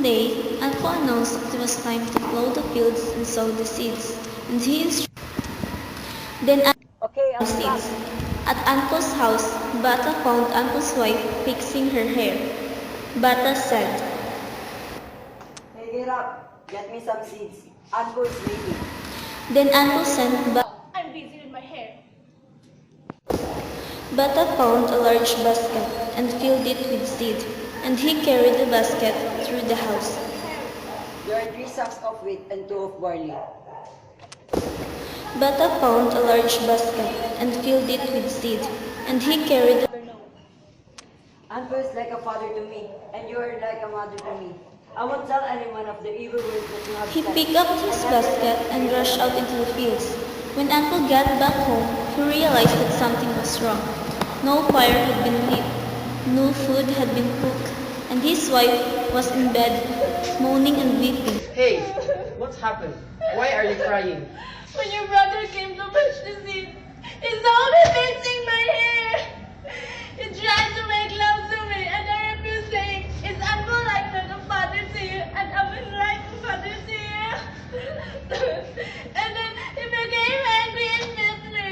day, Anpo announced it was time to plow the fields and sow the seeds, and he instructed. Then Okay, Anpo I'll start. seeds. At Anpo's house, Bata found Anpo's wife fixing her hair. Bata said, Hey, get up. Get me some seeds. Anko is waiting. then Anpo sent I'm busy with my hair. Bata found a large basket and filled it with seed, and he carried the basket through the house. There are 3 sacks of wheat and 2 of barley. Bata found a large basket and filled it with seed, and he carried the Anko is like a father to me, and you are like a mother to me. I won't tell anyone of the evil words that you have He said. picked up his basket and rushed out into the fields. When Uncle got back home, he realized that something was wrong. No fire had been lit, no food had been cooked, and his wife was in bed, moaning and weeping. Hey, what's happened? Why are you crying? When your brother came to fetch the seed, he saw me fixing my hair. He tried to make love to me, and I refused, saying, "Is Uncle like a father to you, and I will like a father to you?" And then he became angry and beat me.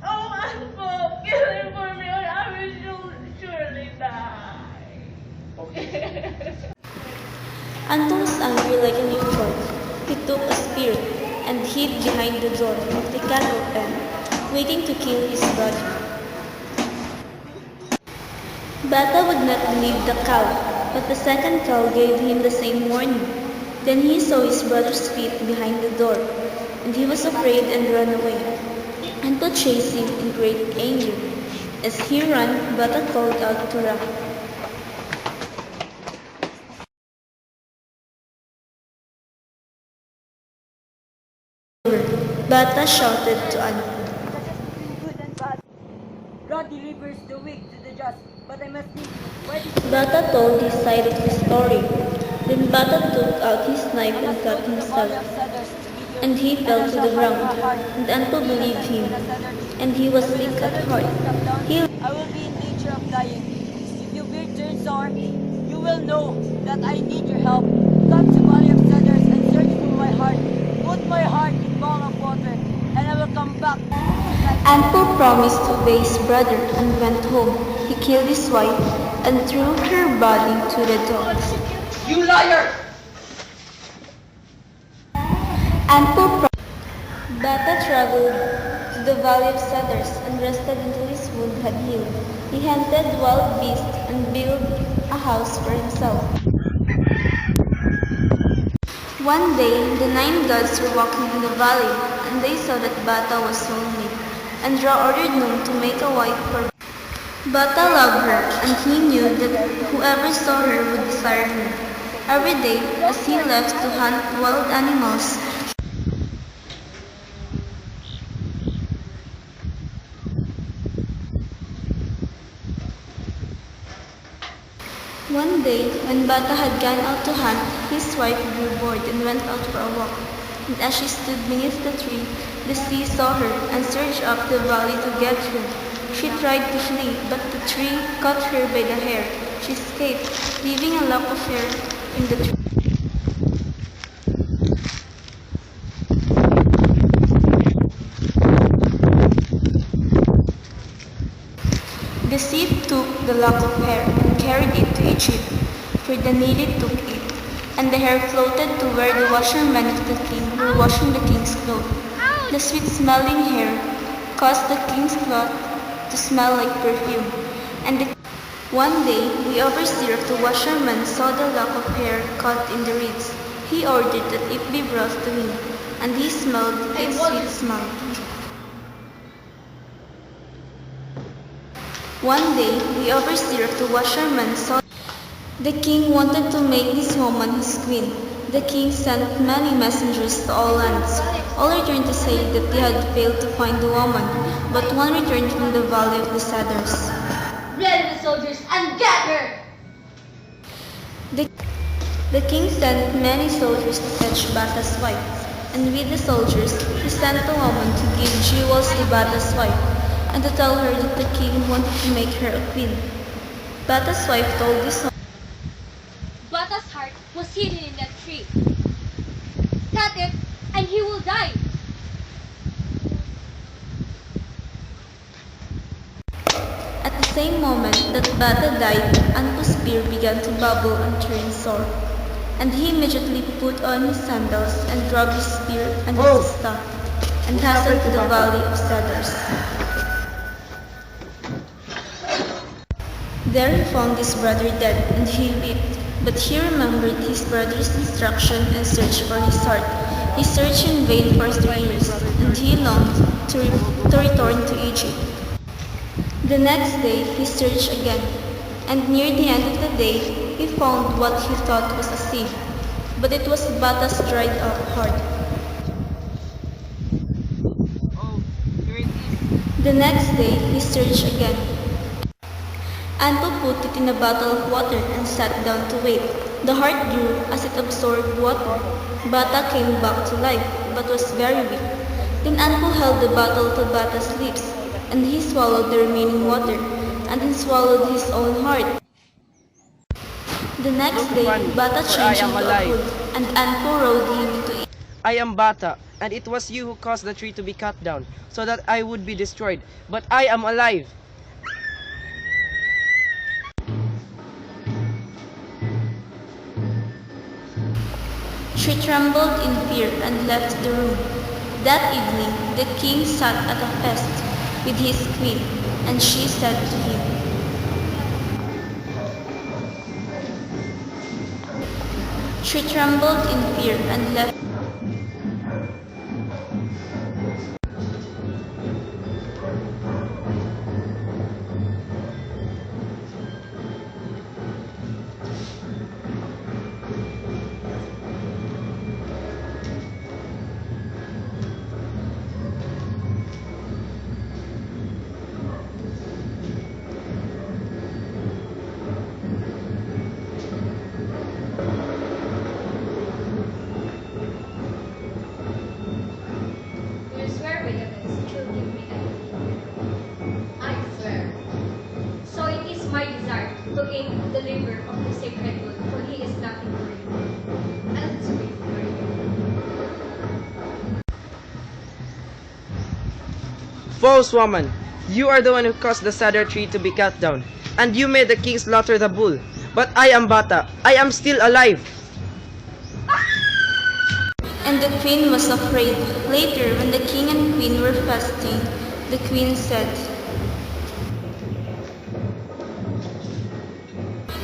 Oh, Uncle, kill him for me, or I will surely die. Anton was angry like a newborn. He took a spear and hid behind the door of the cattle pen, waiting to kill his brother. Bata would not believe the cow, but the second cow gave him the same warning. Then he saw his brother's feet behind the door, and he was afraid and ran away. Anton chased him in great anger. As he ran, Bata called out to Ra. Bata shouted to Anton. Good and bad. God delivers the weak to the just, but I must think, why did you... Bata told his side of the story. Then Bata took out his knife and cut himself, and he fell to the ground. And Anto believed him, and he was sick at heart. I will be in danger of dying. If your beard turns sour, you will know that I need your help. Come to Valley of Cedars and search for my heart. Put my heart in bowl of water, and I will come back. Anpo promised to obey his brother and went home. He killed his wife and threw her body to the dogs. You liar! Bata traveled to the Valley of Cedars and rested until his wound had healed. He hunted wild beasts and built a house for himself. One day, the 9 gods were walking in the valley, and they saw that Bata was lonely, and Ra ordered Noon to make a wife for Bata. Bata loved her, and he knew that whoever saw her would desire her. Every day, as he left to hunt wild animals, one day, when Bata had gone out to hunt, his wife grew bored and went out for a walk. And as she stood beneath the tree, the sea saw her and surged up the valley to get her. She tried to flee, but the tree caught her by the hair. She escaped, leaving a lock of hair in the tree. The sea took the lock of hair and carried it to Egypt, for the Nile took it, and the hair floated to where the washermen of the king were washing the king's clothes. The sweet-smelling hair caused the king's cloth to smell like perfume, and one day the overseer of the washermen saw the lock of hair caught in the reeds. He ordered that it be brought to him, and he smelled its sweet smell. One day, the overseer of the washermen saw the king wanted to make this woman his queen. The king sent many messengers to all lands. All returned to say that they had failed to find the woman, but one returned from the Valley of the Cedars. Ready the soldiers and get her! The king sent many soldiers to fetch Bata's wife, and with the soldiers, he sent a woman to give jewels to Bata's wife, and to tell her that the king wanted to make her a queen. Bata's wife told this woman, Bata's heart was hidden in that tree. Cut it, and he will die. At the same moment that Bata died, Anpu's spear began to bubble and turn sore. And he immediately put on his sandals and dropped his spear and his staff, and hastened to the valley of cedars. There he found his brother dead, and he wept. But he remembered his brother's instruction and searched for his heart. He searched in vain for 3 years, and he longed to return to Egypt. The next day he searched again, and near the end of the day he found what he thought was a sea, but it was Bata's dried up heart. Oh, here it is. The next day he searched again. Anpu put it in a bottle of water and sat down to wait. The heart grew as it absorbed water. Bata came back to life, but was very weak. Then Anpu held the bottle to Bata's lips, and he swallowed the remaining water, and then swallowed his own heart. The next day, Bata changed into a bull, and Anpu rode him into it. I am Bata, and it was you who caused the tree to be cut down, so that I would be destroyed. But I am alive. She trembled in fear and left the room. That evening, the king sat at a feast with his queen, and she said to him, She trembled in fear and left. You swear by the gods that you'll give me everything. I swear. So it is my desire to aim the liver of the sacred wood, for he is nothing for you. And sweet for you. False woman, you are the one who caused the cedar tree to be cut down, and you made the king slaughter the bull. But I am Bata. I am still alive. And the queen was afraid. Later, when the king and queen were fasting, the queen said,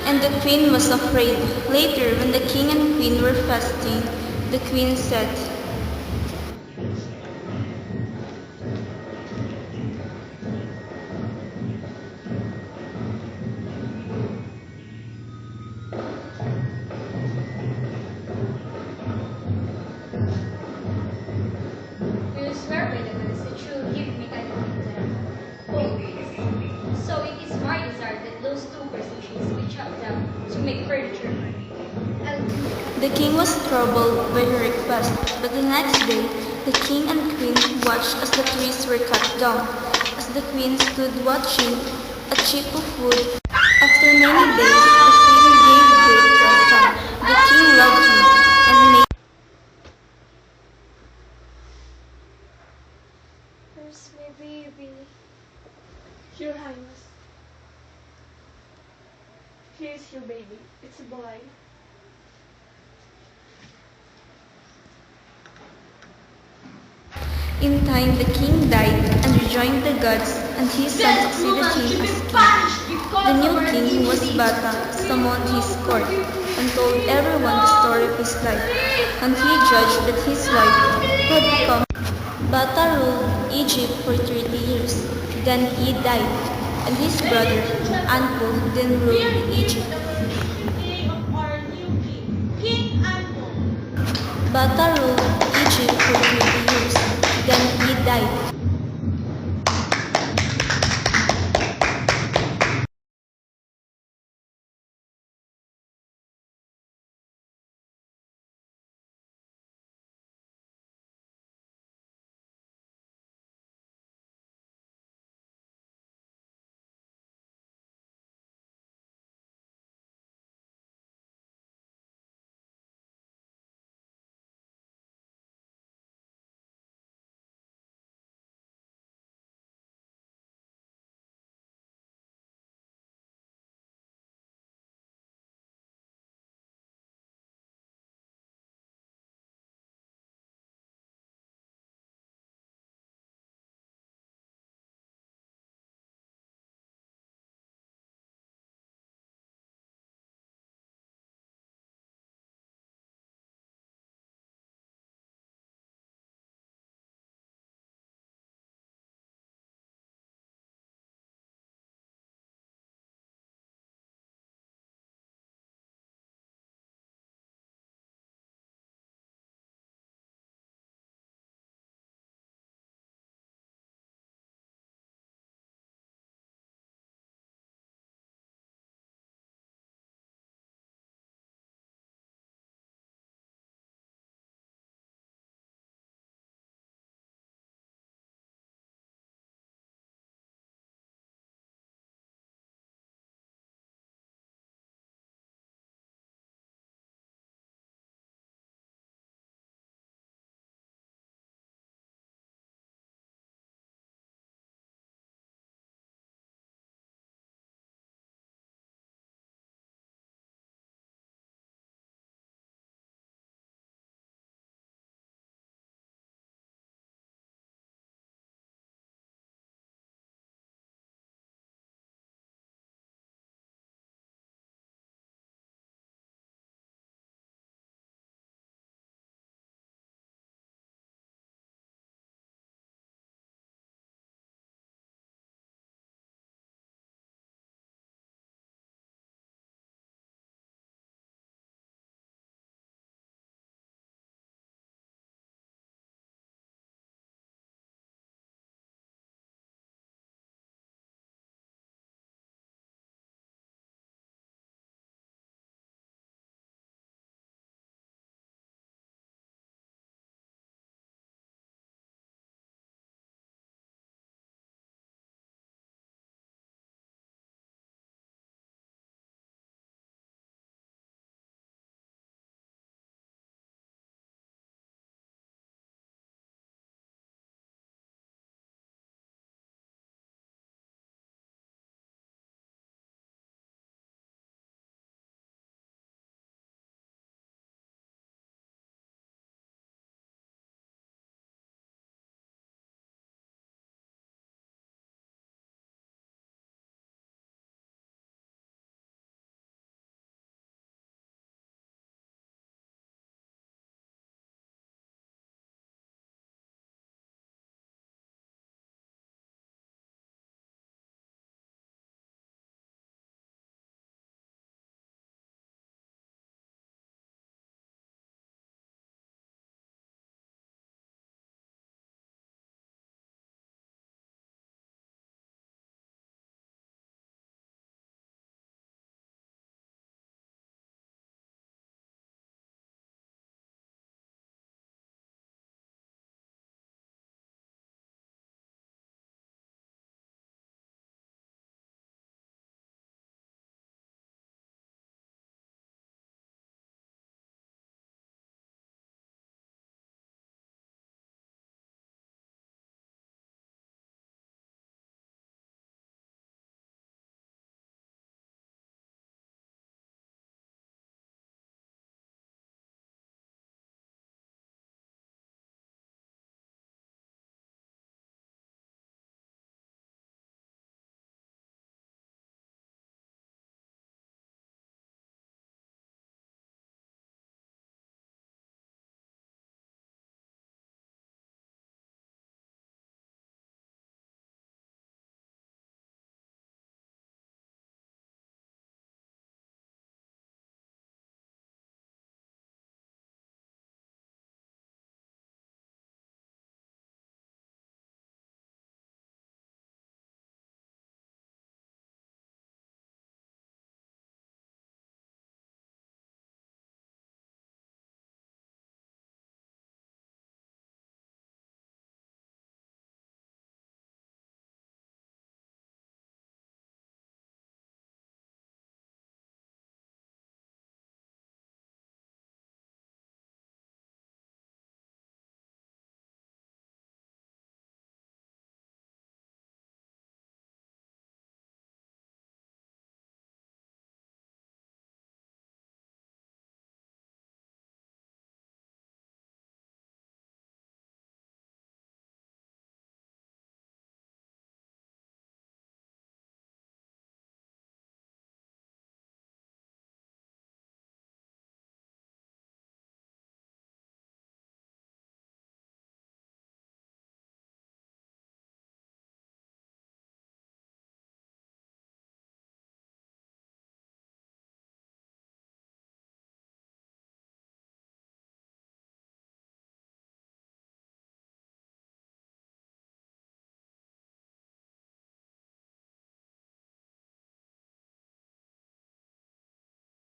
And the queen was afraid. Later, when the king and queen were fasting, the queen said, You swear by the gods that you'll give me everything that I have. Always. So it is my desire that those 2 trees be chopped down to make furniture. And The king was troubled by her request, but the next day the king and queen watched as the trees were cut down. As the queen stood watching a chip of wood, after many days the queen gave birth to a son. The king loved him and made Where's my baby? Your Highness. Here's your baby. It's a boy. In time the king died and rejoined the gods, and his son succeeded him as king. The new king, who was Bata, summoned his court and told everyone the story of his life, and he judged that his wife, who had become Bata, ruled Egypt for 30 years. Then he died, and his brother, Anpu, then ruled Egypt. Name of our new king, King Anpo. Bata ruled Egypt for 30 years. Then he died,